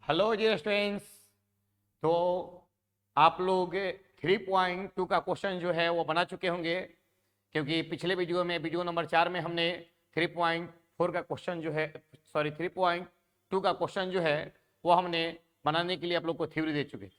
Hello जी students. तो आप लोग 3.2 का क्वेश्चन जो है वो बना चुके होंगे, क्योंकि पिछले वीडियो में वीडियो नंबर 4 में हमने 3.4 का क्वेश्चन जो है, सॉरी 3.2 का क्वेश्चन जो है वो हमने बनाने के लिए आप लोग को थ्योरी दे चुके थे।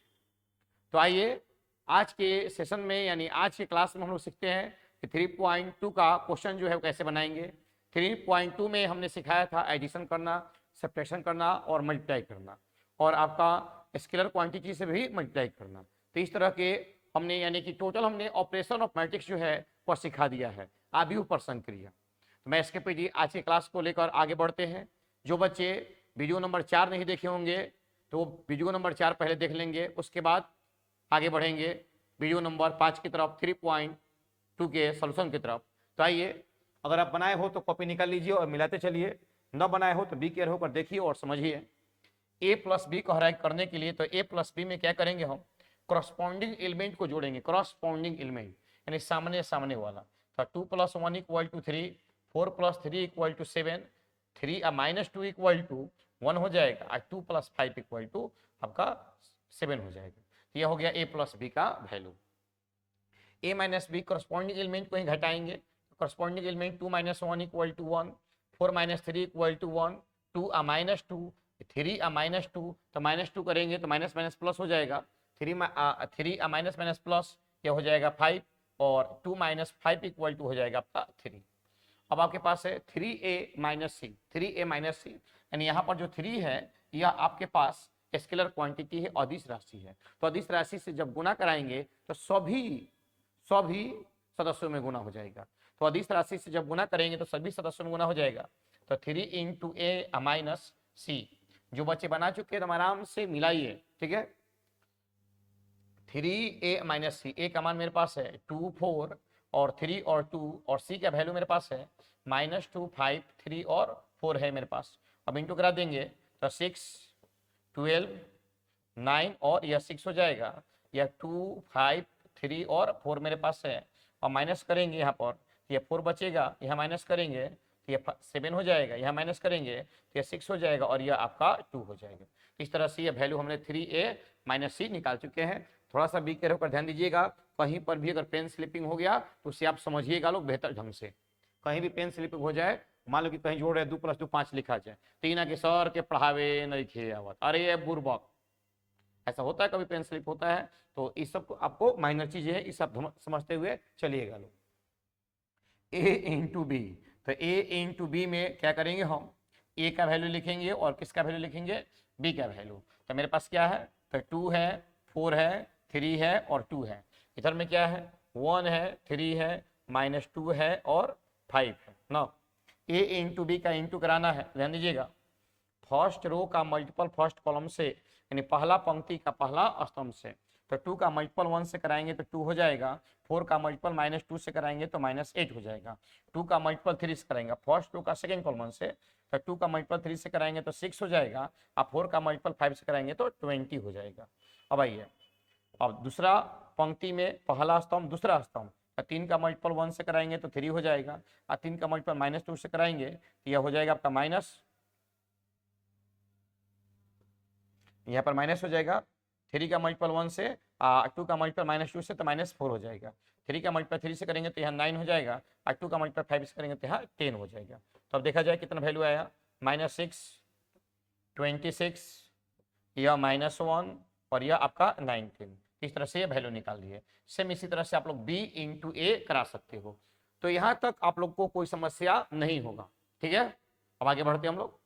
तो आइए आज के सेशन में यानी आज के क्लास में हम लोग सीखते हैं कि 3.2 का क्वेश्चन जो है वो कैसे बनाएंगे। 3.2 में हमने सिखाया था एडिशन करना, सब्ट्रैक्शन करना और मल्टीप्लाई करना, और आपका स्केलर क्वांटिटी से भी मल्टीप्लाई करना। तो इस तरह के हमने यानी कि टोटल हमने ऑपरेशन ऑफ मैट्रिक्स जो है वो सिखा दिया है, आव्यूह प्रसंग क्रिया। तो मैं इसके पे जी आज की क्लास को लेकर आगे बढ़ते हैं। जो बच्चे वीडियो नंबर 4 नहीं देखे होंगे तो वो वीडियो नंबर 4 पहले देख लेंगे, उसके बाद आगे बढ़ेंगे वीडियो नंबर 5 की तरफ 3.2 के सोल्यूशन की तरफ। तो आइए, अगर आप बनाए हो तो कॉपी निकाल लीजिए और मिलाते चलिए, न बनाए हो तो बी केयर होकर देखिए और समझिए। ए प्लस बी को हराइक करने के लिए तो ए प्लस बी में क्या करेंगे, हम करस्पॉन्डिंग एलिमेंट को जोड़ेंगे। करस्पॉन्डिंग एलिमेंट यानी सामने सामने वाला। तो 2 + 1 = 3, 4 + 3 = 7, 3 - 2 = 1 हो जाएगा, और 2 + 5 = आपका 7 हो जाएगा। तो यह हो गया ए प्लस बी का वैल्यू। ए माइनस बी करस्पॉन्डिंग एलिमेंट को ही घटाएंगे। करस्पॉन्डिंग एलिमेंट 2 - 1 = 1, 4 - 3 = 1, 2 - 2, 3 - 2, तो -2 करेंगे तो माइनस माइनस प्लस हो जाएगा। 3 माइनस माइनस प्लस क्या हो जाएगा 5, और 2 - 5 = हो जाएगा आपका 3। अब आपके पास है 3a - c, 3a - c यानी यहाँ पर जो 3 है यह आपके पास स्केलर क्वांटिटी है, अदिश राशि है। तो अदिश राशि से जब गुना कराएंगे तो सभी सदस्यों में गुना हो जाएगा। तो अदिश राशि से जब गुना करेंगे तो सभी सदस्यों में गुना हो जाएगा। तो 3 × a - c। जो बच्चे बना चुके हैं तो आराम से मिलाइए, ठीक है। 3a - c, a का मान मेरे पास है 2, 4 और 3 और 2, और c का वैल्यू मेरे पास है -2, 5, 3 और 4 है मेरे पास। अब इंटू करा देंगे तो 6, 12, 9 और यह 6 हो जाएगा। यह 2, 5, 3 और 4 मेरे पास है, और माइनस करेंगे यहाँ पर यह 4 बचेगा, यह माइनस करेंगे तो यह 7 हो जाएगा, यह माइनस करेंगे तो यह 6 हो जाएगा, और यह आपका 2 हो जाएगा। इस तरह से यह वैल्यू हमने 3a - c निकाल चुके हैं। थोड़ा सा बी केयर होकर ध्यान दीजिएगा, कहीं पर भी अगर पेन स्लिपिंग हो गया तो उसे आप समझिएगा लोग बेहतर ढंग से। कहीं भी पेन स्लिपिंग हो जाए, मान लो कि कहीं जोड़ रहे 2 + 2 5 लिखा जाए, तीन के सर के पढ़ावे नहीं खे आवत, अरे ये बुर्बक, ऐसा होता है, कभी पेन स्लिप होता है। तो इस सब आपको माइनर चीजें है, इस सब समझते हुए चलिएगा लोग। a × b, तो a × b में क्या करेंगे, हम a का वैल्यू लिखेंगे और किसका वैल्यू लिखेंगे, b का वैल्यू। तो मेरे पास क्या है, तो 2 है, 4 है, 3 है और 2 है। इधर में क्या है, 1 है, 3 है, -2 है और 5 है ना। a × b का इंटू कराना है, ध्यान दीजिएगा। फर्स्ट रो का मल्टीपल फर्स्ट कॉलम से, यानी पहला पंक्ति का पहला स्तंभ से। तो 2 का मल्टीपल 1 से कराएंगे तो 2 हो जाएगा, 4 का मल्टीपल -2 से कराएंगे तो -8 हो जाएगा, 2 का मल्टीपल 3 से कराएंगे फर्स्ट रो का सेकंड कॉलम से, तो 2 का मल्टीपल 3 से कराएंगे तो 6 हो जाएगा, अब 4 का मल्टीपल 5 से कराएंगे तो 20 हो जाएगा। अब आइए, अब दूसरा पंक्ति में पहला स्तंभ दूसरा स्तंभ, 3 का मल्टीपल 1 से कराएंगे तो 3 हो जाएगा, और 3 का मल्टीपल -2 से कराएंगे तो यह हो जाएगा आपका माइनस, यहाँ पर माइनस हो जाएगा। 3 का मल्टीपल 1 से 2 का मल्टीपल -2 से तो -4 हो जाएगा। 3 का मल्टीपल 3 से करेंगे तो यहाँ 9 हो जाएगा, और 2 का मल्टीपल 5 से करेंगे तो यहाँ 10 हो जाएगा। तो अब देखा जाए कितना वैल्यू आया, -6, 26, यह -1 और यह आपका 19। इस तरह से ये वैल्यू निकाल दिए। सेम इसी तरह से आप लोग b × a करा सकते हो। तो यहाँ तक आप लोग को कोई समस्या नहीं होगा, ठीक है। अब आगे बढ़ते हम लोग।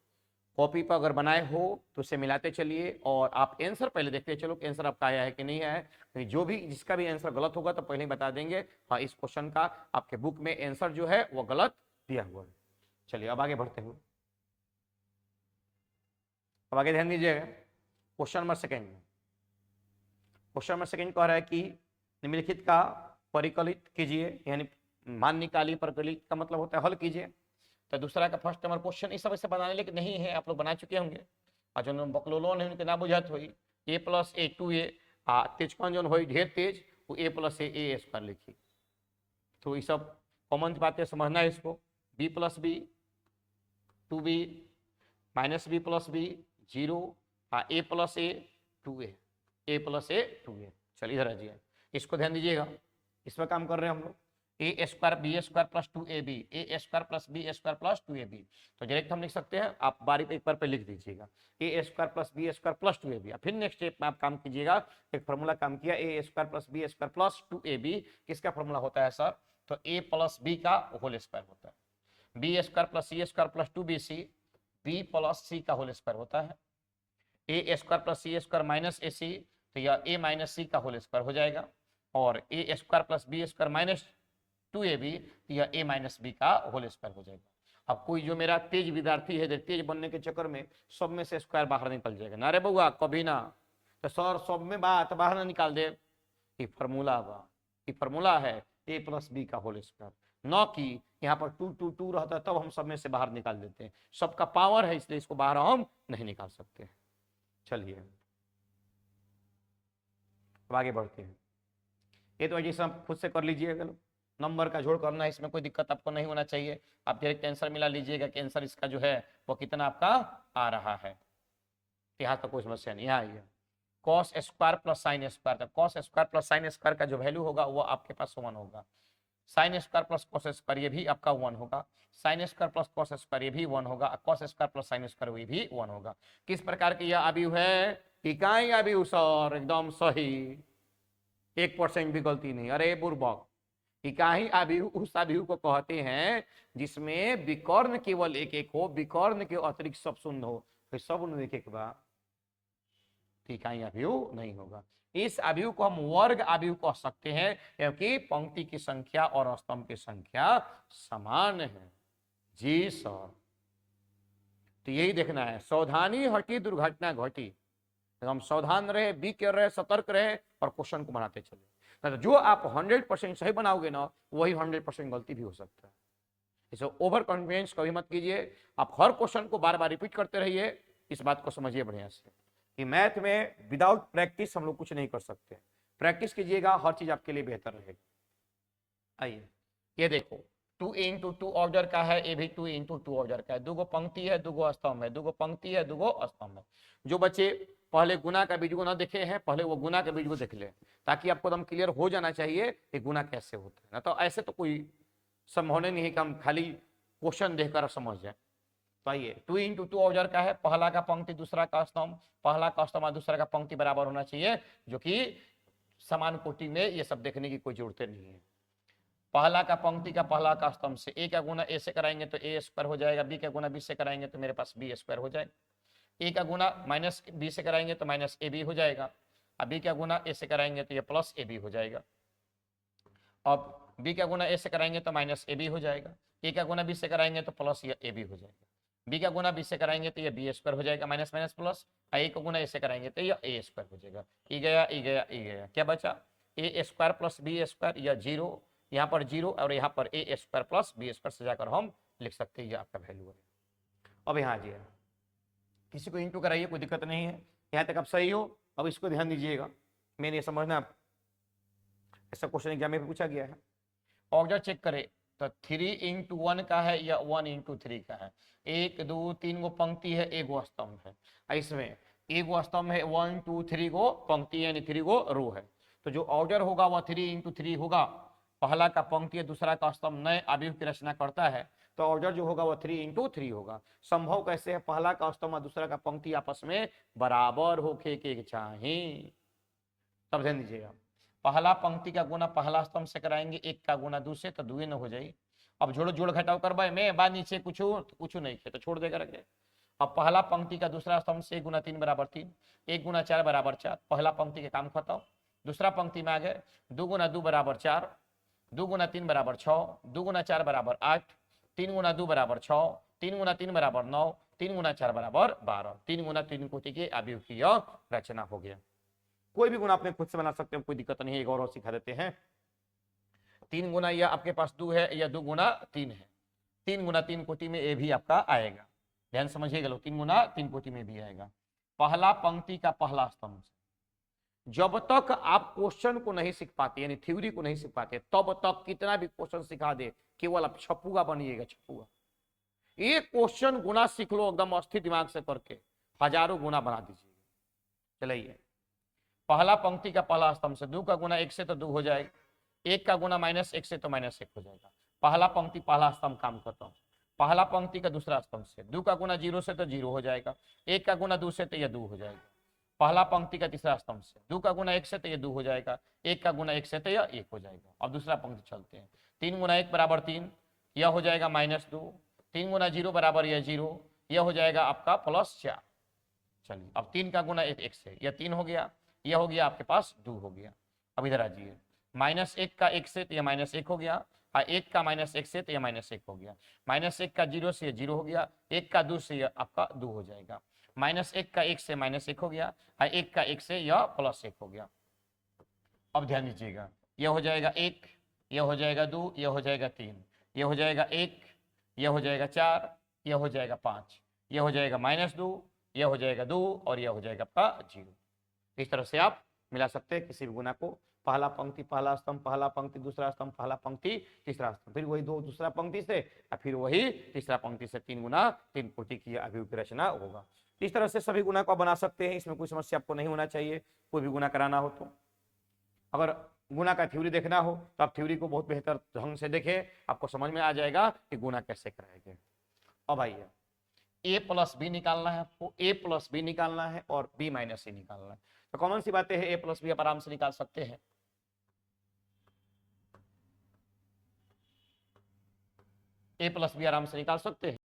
कॉपी पर अगर बनाए हो तो उसे मिलाते चलिए, और आप आंसर पहले देखते चलो कि आंसर आपका आया है कि नहीं आया है। जो भी जिसका भी आंसर गलत होगा तो पहले ही बता देंगे, हाँ इस क्वेश्चन का आपके बुक में आंसर जो है वो गलत दिया हुआ है। चलिए अब आगे बढ़ते हुए, अब आगे ध्यान दीजिएगा। Question number second, question number second कह रहा है कि निम्नलिखित का परिकलित कीजिए, यानी मान निकालिए, परिकलित का मतलब होता है हल कीजिए। तो दूसरा का फर्स्ट नंबर क्वेश्चन इस सब ऐसे बनाने लेकिन नहीं है, आप लोग बना चुके होंगे। और जो बकलोलो ने उनके ना बुझात हुई a + a 2a, तेजकन जो हो ढेर तेज वो a + a स्क्वायर लिखी। तो ये सब कॉमन बातें समझना है इसको। b + b 2b -b + b 0, हाँ ए प्लस ए 2a, ए प्लस ए 2a। चलिए इधर आ जाइए, इसको ध्यान दीजिएगा, इसमें काम कर रहे हैं हम लोग। A square B square plus 2ab, A square plus B square plus 2ab। तो डायरेक्ट हम लिख सकते हैं, आप बारी पे एक बार पे लिख दीजिएगा, A square plus B square plus 2ab। फिर नेक्स्ट स्टेप में आप काम कीजिएगा, एक फॉर्मूला काम किया, A square plus B square plus 2ab। किसका फॉर्मूला होता है सर? तो ए प्लस बी का होल स्क्वायर होता है, B square plus C square plus 2bc, B plus C का होल स्क्वायर होता है, A square plus C square minus A C, तो यह ए माइनस सी का होल स्क्वायर हो जाएगा, और A square plus B square minus 2ab, तो यह ए माइनस बी का होल स्क्वायर हो जाएगा। अब कोई जो मेरा तेज विद्यार्थी है, तेज बनने के चक्कर में सब में से स्क्वायर बाहर निकल जाएगा ना रे बउआ, कभी ना। तो सर सब में बात बाहर ना निकाल दे, ये फॉर्मूला बा, ये फॉर्मूला है ए प्लस बी का होल स्क्वायर, न कि यहाँ पर 2 2 2 रहता है तब हम सब में से बाहर निकाल देते हैं। सबका पावर है इसलिए इसको बाहर हम नहीं निकाल सकते। चलिए अब आगे बढ़ते हैं। ये तो जैसे आप खुद से कर लीजिएगा, नंबर का जोड़ करना है, इसमें कोई दिक्कत आपको नहीं होना चाहिए। आप डायरेक्ट आंसर मिला लीजिएगा कि आंसर इसका जो है वो कितना आपका आ रहा है। यहाँ तो कोई समस्या नहीं। यहाँ आइए, cos square plus sine square, तो cos square plus sine square का जो वैल्यू होगा वो आपके पास 1 होगा। Sine square plus cos square ये भी आपका 1 होगा, sine square plus cos square ये भी 1 होगा, cos square plus sine square ये भी 1 होगा। किस प्रकार की यह अवयव है? इकाई अवयव सर, एकदम सही, 1% भी गलती नहीं। अरे बुर्बक, इकाई अवयव उस अवयव को कहते हैं जिसमें विकर्ण केवल एक एक हो, विकर्ण के अतिरिक्त सब शून्य हो। तो सब एक एक बा, इकाई अवयव नहीं होगा। इस अवयव को हम वर्ग अवयव कह सकते हैं क्योंकि पंक्ति की संख्या और स्तंभ की संख्या समान है। जी सर, तो यही देखना है, सावधानी हटी दुर्घटना घटी। तो हम सावधान रहे, बी कर रहे, सतर्क रहे और क्वेश्चन को बनाते चले। तो जो आप 100% सही बनाओगे ना, वही 100% गलती भी हो सकता है। इसे ओवर कॉन्फिडेंस कभी मत कीजिए। आप हर क्वेश्चन को बार बार रिपीट करते रहिए। इस बात को समझिए बढ़िया से कि मैथ में विदाउट प्रैक्टिस हम लोग कुछ नहीं कर सकते। प्रैक्टिस कीजिएगा, हर चीज आपके लिए बेहतर रहेगा। आइए ये देखो, 2 into 2 ऑर्डर का है, ये भी 2 into 2 ऑर्डर का है। दुगो पंक्ति है, दुगो स्तंभ है, दुगो पंक्ति है, दुगो स्तंभ है। जो बच्चे पहले गुना का बीज को ना देखे हैं, पहले वो गुना के बीज को देख ले, ताकि आपको एकदम क्लियर हो जाना चाहिए कि गुना कैसे होता है। ना तो ऐसे तो कोई संभव नहीं है कि हम खाली क्वेश्चन देखकर समझ जाए। तो आइए, 2 into 2 ऑर्डर का है, पहला का पंक्ति दूसरा का स्तंभ, पहला का स्तंभ दूसरा का पंक्ति बराबर होना चाहिए, जो कि समान कोटि में ये सब देखने की कोई जरूरत नहीं है। पहला का पंक्ति का पहला का स्तंभ से ए का गुना ए से कराएंगे तो ए स्क्वायर हो जाएगा, बी का गुना बी से कराएंगे तो मेरे पास बी स्क्वायर हो जाएगा, ए का गुना माइनस बी से कराएंगे तो माइनस ए बी हो जाएगा, अब बी का गुना ए से कराएंगे तो ये प्लस ए बी हो जाएगा, अब बी का गुना ए से कराएंगे तो माइनस ए बी हो जाएगा, ए का गुना बी से कराएंगे तो प्लस ए बी हो जाएगा, बी का गुना बी से कराएंगे तो ये बी स्क्वायर हो जाएगा माइनस माइनस प्लस, ए का गुना ए से कराएंगे तो ये ए स्क्वायर हो जाएगा। ई गया ई गया ई गया, क्या बचा? ए स्क्वायर प्लस बी स्क्वायर या 0, यहाँ पर 0 और यहाँ पर ए स्क्वायर प्लस बी स्क्वायर से जाकर हम लिख सकते हैं, ये आपका वैल्यू है। अब यहाँ जी किसी को इंटू कराइए, कोई दिक्कत नहीं है, यहाँ तक आप सही हो। अब इसको ध्यान दीजिएगा, मैंने समझना, ऐसा क्वेश्चन एग्जाम में पूछा गया है। ऑर्डर चेक करें तो 3 into 1 का है या 1 into 3 का है। 1 2 3 गो पंक्ति है, एक गो स्तंभ है। इसमें एक गो स्तंभ है, 1 2 3 गो पंक्ति यानी 3 गो रो है। तो जो ऑर्डर होगा वह 3 into 3 होगा। पहला का पंक्ति है, दूसरा का स्तंभ नए अवयव की रचना करता है, तो ऑर्डर जो होगा वह 3 into 3 होगा। संभव कैसे है? पहला का स्तंभ और दूसरा का पंक्ति आपस में बराबर होके के चाहिए। तब ध्यान दीजिएगा, पहला पंक्ति का गुना पहला स्तंभ से कराएंगे, एक का गुना दूसरे, तो 2 न हो जाए। अब जोड़ जोड़ घटाव करवाए में बा नीचे कुछ नहीं खे तो छोड़ देगा रखे। अब पहला पंक्ति का दूसरा स्तंभ से 1 गुना 3 बराबर 3, 1 गुना 4 बराबर 4, पहला पंक्ति के काम खत्म। दूसरा पंक्ति में आ गए 2 गुना 2 बराबर 4, 2 गुना 3 बराबर 6, 2 गुना 4 बराबर 8, 3 गुना 2 बराबर 6, 3 गुना 3 बराबर 9, 3 गुना 4 बराबर 12। 3 गुना 3 कोटि के अवयव की रचना हो गया। कोई भी गुना अपने खुद से बना सकते हैं, कोई दिक्कत नहीं है, गौरव सिखा देते हैं। 3 गुना या आपके पास 2 है या 2 गुना 3 है, 3 गुना 3 कोटि में ये भी आपका आएगा। ध्यान समझिएगा लोग, 3 गुना 3 कोटि में भी आएगा। पहला पंक्ति का पहला स्तंभ, जब तक आप क्वेश्चन को नहीं सीख पाते यानी थ्योरी को नहीं सीख पाते, तब तक कितना भी क्वेश्चन सिखा दे केवल आप छपुआ बनिएगा, छपुआ। एक क्वेश्चन गुना सीख लो एकदम अस्थिर दिमाग से करके, हजारों गुना बना दीजिएगा। चलिए, पहला पंक्ति का पहला स्तंभ से 2 का गुना 1 से तो 2 हो जाएगा, 1 का गुना -1 से तो -1 हो जाएगा। पहला पंक्ति पहला स्तंभ काम करता हूँ। पहला पंक्ति का दूसरा स्तंभ से 2 का गुना 0 से तो 0 हो जाएगा, 1 का गुना 2 से तो यह 2 हो जाएगा। पहला पंक्ति का तीसरा स्तंभ से 2 का गुना 1 से तो यह 2 हो जाएगा, 1 का गुना 1 से तो यह 1 हो जाएगा। अब दूसरा पंक्ति चलते हैं। 3 गुना 1 बराबर 3, यह हो जाएगा -2। 3 गुना 0 बराबर यह 0, यह हो जाएगा आपका +4। चलिए, अब 3 का गुना 1 से यह 3 हो गया, यह हो गया आपके पास 2 हो गया। अब इधर आ जाइए, -1 का 1 से तो यह -1 हो गया, 1 का -1 से तो यह -1 हो गया, -1 का 0 से 0 हो गया, 1 का 2 से यह आपका 2 हो जाएगा, -1 का 1 से -1 हो गया, 1 का 1 से यह +1 हो गया। अब ध्यान दीजिएगा, यह हो जाएगा 1, यह हो जाएगा 2, यह हो जाएगा 3, यह हो जाएगा 1, यह हो जाएगा 4, यह हो जाएगा 5, यह हो जाएगा -2, यह हो जाएगा 2 और यह हो जाएगा आपका 0। इस तरह से आप मिला सकते हैं किसी भी गुना को। पहला पंक्ति पहला स्तंभ, पहला पंक्ति दूसरा स्तंभ, पहला पंक्ति तीसरा स्तंभ, फिर वही 2 दूसरा पंक्ति से और फिर वही तीसरा पंक्ति से 3 गुना 3 कोटि की अभिव्यक्ति रचना होगा। इस तरह से सभी गुना को बना सकते हैं, इसमें कोई समस्या आपको नहीं होना चाहिए। कोई भी गुना कराना हो तो, अगर गुना का थ्योरी देखना हो तो आप थ्योरी को बहुत बेहतर ढंग से देखें, आपको समझ में आ जाएगा कि गुना कैसे कराएंगे। अब आइए, a + b निकालना है आपको, a + b निकालना है और b - a निकालना है। तो कॉमन सी बातें हैं, a + b आप आराम से निकाल सकते हैं। a + b आराम से निकाल सकते हैं।